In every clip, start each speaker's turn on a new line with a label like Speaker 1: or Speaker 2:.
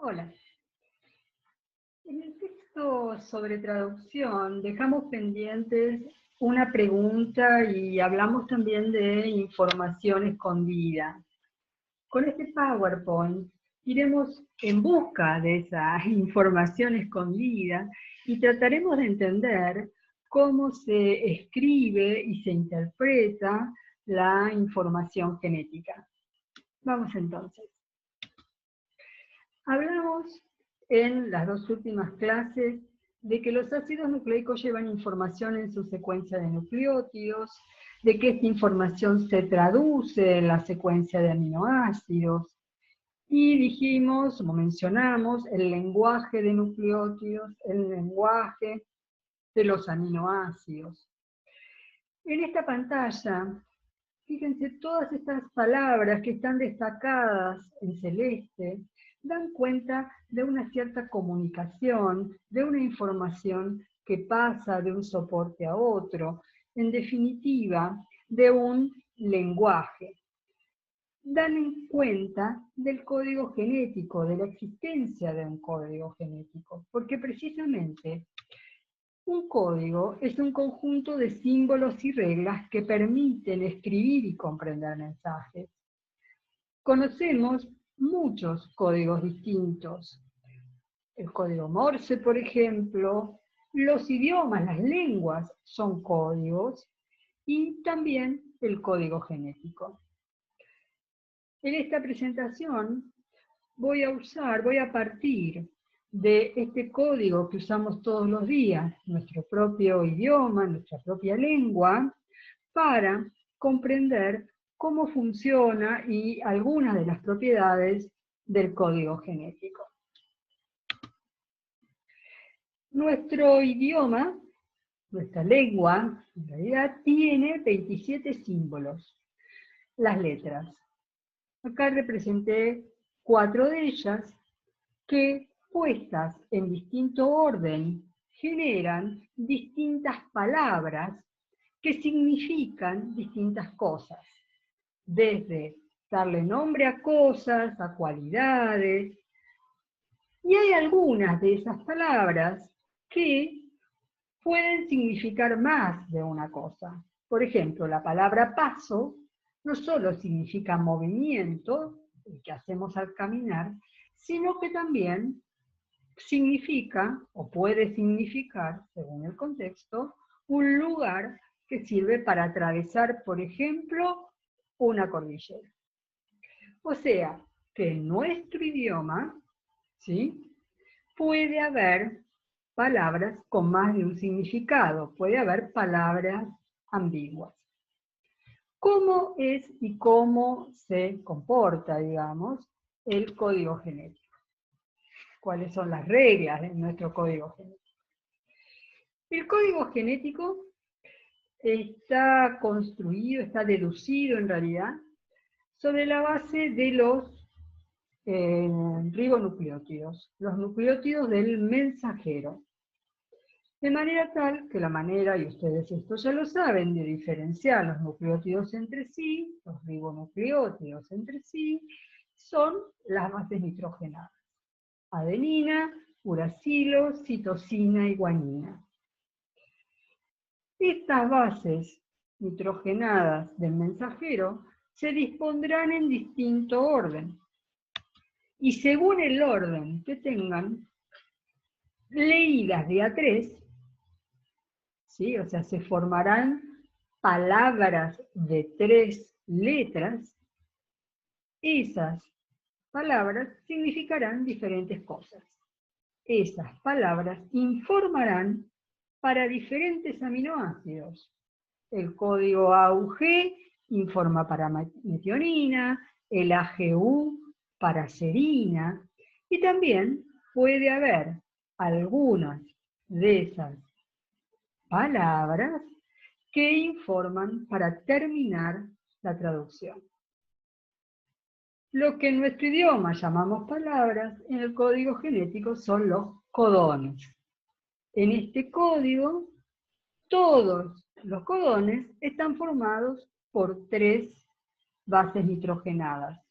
Speaker 1: Hola. En el texto sobre traducción dejamos pendientes una pregunta y hablamos también de información escondida. Con este PowerPoint iremos en busca de esa información escondida y trataremos de entender cómo se escribe y se interpreta la información genética. Vamos entonces. Hablamos en las dos últimas clases de que los ácidos nucleicos llevan información en su secuencia de nucleótidos, de que esta información se traduce en la secuencia de aminoácidos, y dijimos, o mencionamos, el lenguaje de nucleótidos, el lenguaje de los aminoácidos. En esta pantalla, fíjense, todas estas palabras que están destacadas en celeste dan cuenta de una cierta comunicación, de una información que pasa de un soporte a otro, en definitiva, de un lenguaje. Dan en cuenta del código genético, de la existencia de un código genético, porque precisamente un código es un conjunto de símbolos y reglas que permiten escribir y comprender mensajes. Conocemos muchos códigos distintos. El código Morse, por ejemplo, los idiomas, las lenguas son códigos, y también el código genético. En esta presentación voy a partir de este código que usamos todos los días, nuestro propio idioma, nuestra propia lengua, para comprender cómo funciona y algunas de las propiedades del código genético. Nuestro idioma, nuestra lengua, en realidad tiene 27 símbolos, las letras. Acá representé 4 de ellas que, puestas en distinto orden, generan distintas palabras que significan distintas cosas, desde darle nombre a cosas, a cualidades, y hay algunas de esas palabras que pueden significar más de una cosa. Por ejemplo, la palabra paso no solo significa movimiento, el que hacemos al caminar, sino que también significa, o puede significar, según el contexto, un lugar que sirve para atravesar, por ejemplo, una cordillera. O sea, que en nuestro idioma, ¿sí?, puede haber palabras con más de un significado, puede haber palabras ambiguas. ¿Cómo es y cómo se comporta, digamos, el código genético? ¿Cuáles son las reglas de nuestro código genético? El código genético está construido, está deducido en realidad, sobre la base de los ribonucleótidos, los nucleótidos del mensajero. De manera tal que la manera, y ustedes esto ya lo saben, de diferenciar los nucleótidos entre sí, los ribonucleótidos entre sí, son las bases nitrogenadas: adenina, uracilo, citosina y guanina. Estas bases nitrogenadas del mensajero se dispondrán en distinto orden, y según el orden que tengan, leídas de a 3, ¿sí?, o sea, se formarán palabras de 3 letras. Esas palabras significarán diferentes cosas. Esas palabras informarán para diferentes aminoácidos. El código AUG informa para metionina, el AGU para serina, y también puede haber algunas de esas palabras que informan para terminar la traducción. Lo que en nuestro idioma llamamos palabras, en el código genético son los codones. En este código, todos los codones están formados por 3 bases nitrogenadas.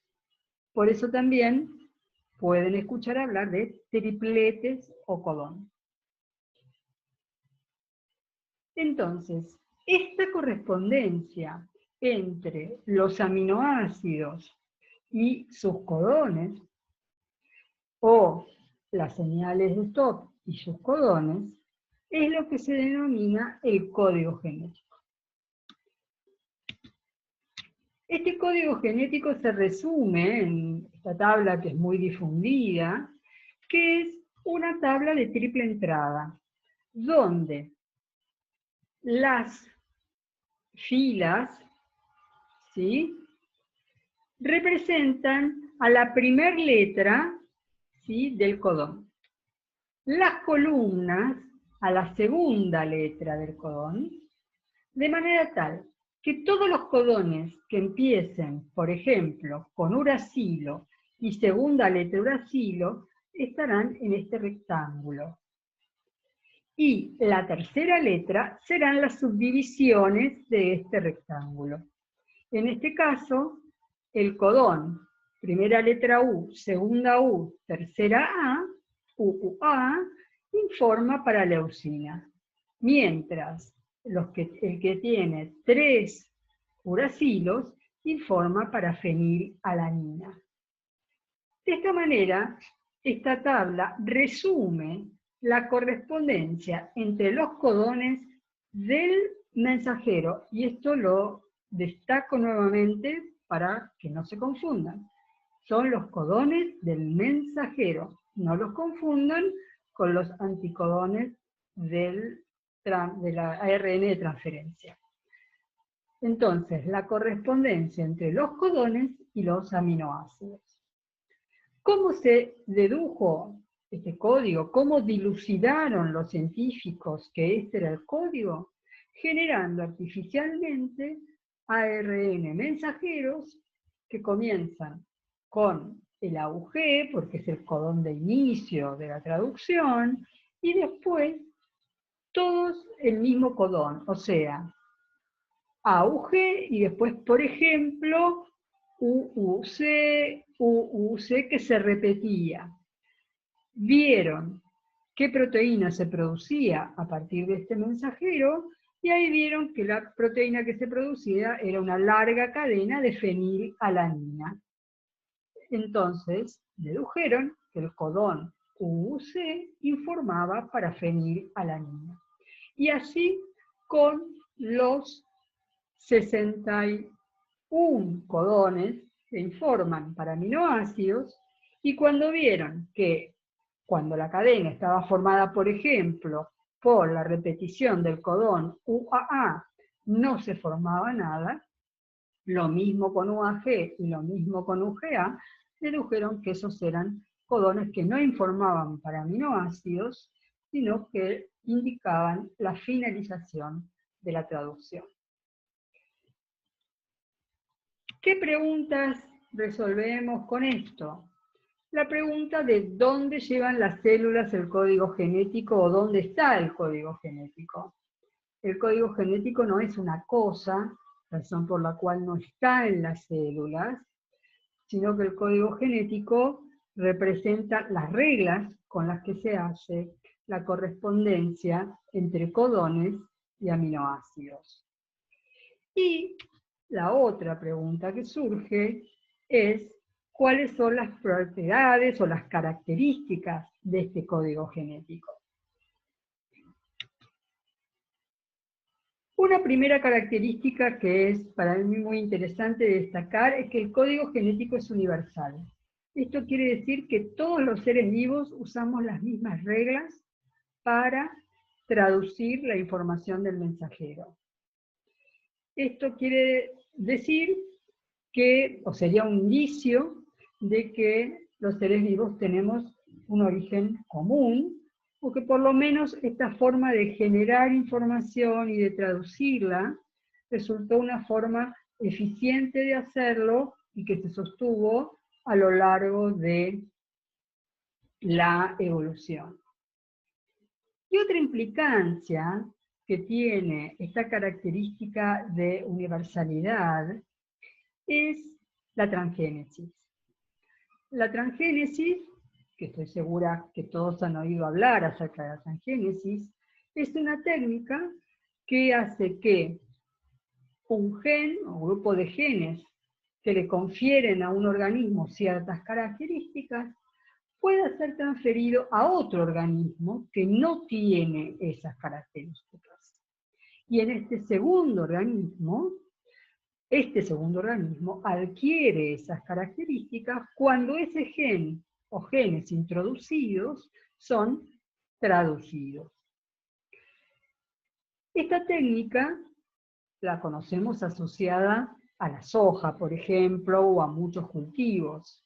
Speaker 1: Por eso también pueden escuchar hablar de tripletes o codón. Entonces, esta correspondencia entre los aminoácidos y sus codones, o las señales de stop y sus codones, es lo que se denomina el código genético. Este código genético se resume en esta tabla que es muy difundida, que es una tabla de triple entrada, donde las filas, ¿sí?, representan a la primera letra, ¿sí?, del codón. Las columnas a la segunda letra del codón, de manera tal que todos los codones que empiecen, por ejemplo, con uracilo y segunda letra uracilo, estarán en este rectángulo. Y la tercera letra serán las subdivisiones de este rectángulo. En este caso, el codón, primera letra U, segunda U, tercera A, UA, informa para leucina. Mientras el que tiene 3 uracilos informa para fenilalanina. De esta manera, esta tabla resume la correspondencia entre los codones del mensajero, y esto lo destaco nuevamente para que no se confundan. Son los codones del mensajero, no los confundan con los anticodones de la ARN de transferencia. Entonces, la correspondencia entre los codones y los aminoácidos. ¿Cómo se dedujo este código? ¿Cómo dilucidaron los científicos que este era el código? Generando artificialmente ARN mensajeros que comienzan con el AUG, porque es el codón de inicio de la traducción, y después todos el mismo codón, o sea, AUG y después, por ejemplo, UUC, que se repetía. Vieron qué proteína se producía a partir de este mensajero, y ahí vieron que la proteína que se producía era una larga cadena de fenilalanina. Entonces, dedujeron que el codón UUC informaba para fenilalanina. Y así con los 61 codones que informan para aminoácidos, y cuando vieron que cuando la cadena estaba formada, por ejemplo, por la repetición del codón UAA, no se formaba nada, lo mismo con UAG y lo mismo con UGA, dedujeron que esos eran codones que no informaban para aminoácidos, sino que indicaban la finalización de la traducción. ¿Qué preguntas resolvemos con esto? La pregunta de dónde llevan las células el código genético o dónde está el código genético. El código genético no es una cosa, razón por la cual no está en las células, sino que el código genético representa las reglas con las que se hace la correspondencia entre codones y aminoácidos. Y la otra pregunta que surge es cuáles son las propiedades o las características de este código genético. Una primera característica que es para mí muy interesante destacar es que el código genético es universal. Esto quiere decir que todos los seres vivos usamos las mismas reglas para traducir la información del mensajero. Esto quiere decir que, o sería un indicio de que los seres vivos tenemos un origen común, o que por lo menos esta forma de generar información y de traducirla resultó una forma eficiente de hacerlo y que se sostuvo a lo largo de la evolución. Y otra implicancia que tiene esta característica de universalidad es la transgénesis. La transgénesis, que estoy segura que todos han oído hablar acerca de la transgénesis, es una técnica que hace que un gen o grupo de genes que le confieren a un organismo ciertas características pueda ser transferido a otro organismo que no tiene esas características. Y en este segundo organismo adquiere esas características cuando ese gen o genes introducidos son traducidos. Esta técnica la conocemos asociada a la soja, por ejemplo, o a muchos cultivos,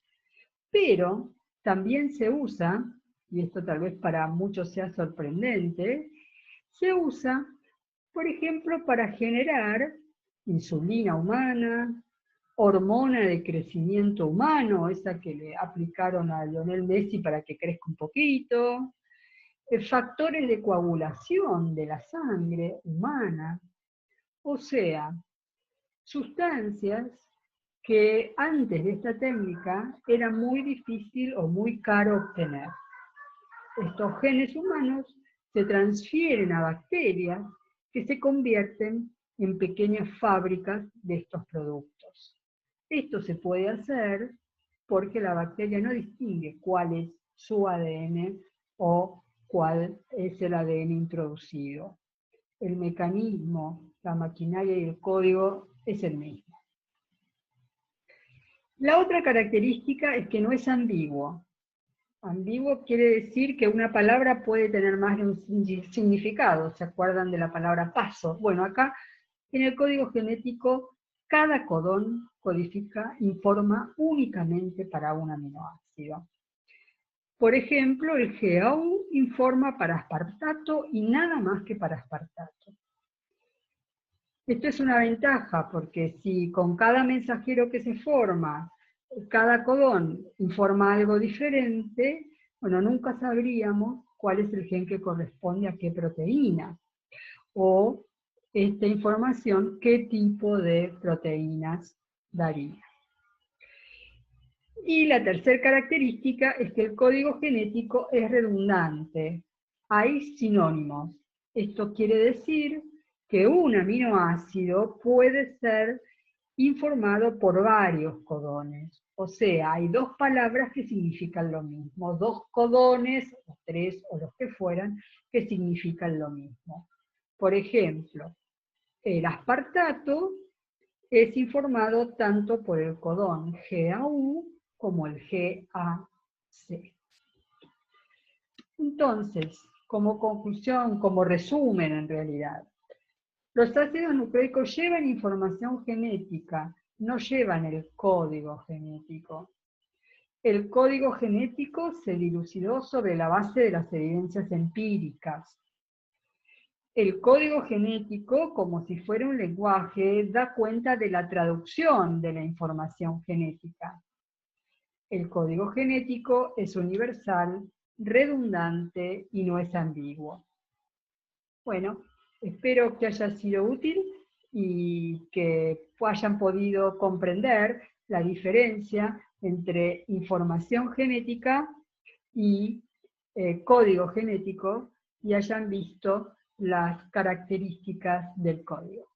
Speaker 1: pero también se usa, y esto tal vez para muchos sea sorprendente, se usa, por ejemplo, para generar insulina humana, hormona de crecimiento humano, esa que le aplicaron a Lionel Messi para que crezca un poquito, factores de coagulación de la sangre humana, o sea, sustancias que antes de esta técnica era muy difícil o muy caro obtener. Estos genes humanos se transfieren a bacterias que se convierten en pequeñas fábricas de estos productos. Esto se puede hacer porque la bacteria no distingue cuál es su ADN o cuál es el ADN introducido. El mecanismo, la maquinaria y el código es el mismo. La otra característica es que no es ambiguo. Ambiguo quiere decir que una palabra puede tener más de un significado. ¿Se acuerdan de la palabra paso? Bueno, acá en el código genético, cada codón informa únicamente para un aminoácido. Por ejemplo, el GAU informa para aspartato y nada más que para aspartato. Esto es una ventaja, porque si con cada mensajero que se forma, cada codón informa algo diferente, bueno, nunca sabríamos cuál es el gen que corresponde a qué proteína, o esta información qué tipo de proteínas daría. Y la tercera característica es que el código genético es redundante. Hay sinónimos. Esto quiere decir que un aminoácido puede ser informado por varios codones. O sea, hay dos palabras que significan lo mismo, dos codones, o tres, o los que fueran, que significan lo mismo. Por ejemplo, el aspartato es informado tanto por el codón GAU como el GAC. Entonces, como conclusión, como resumen en realidad, los ácidos nucleicos llevan información genética, no llevan el código genético. El código genético se dilucidó sobre la base de las evidencias empíricas. El código genético, como si fuera un lenguaje, da cuenta de la traducción de la información genética. El código genético es universal, redundante y no es ambiguo. Bueno, espero que haya sido útil y que hayan podido comprender la diferencia entre información genética y código genético y hayan visto las características del código.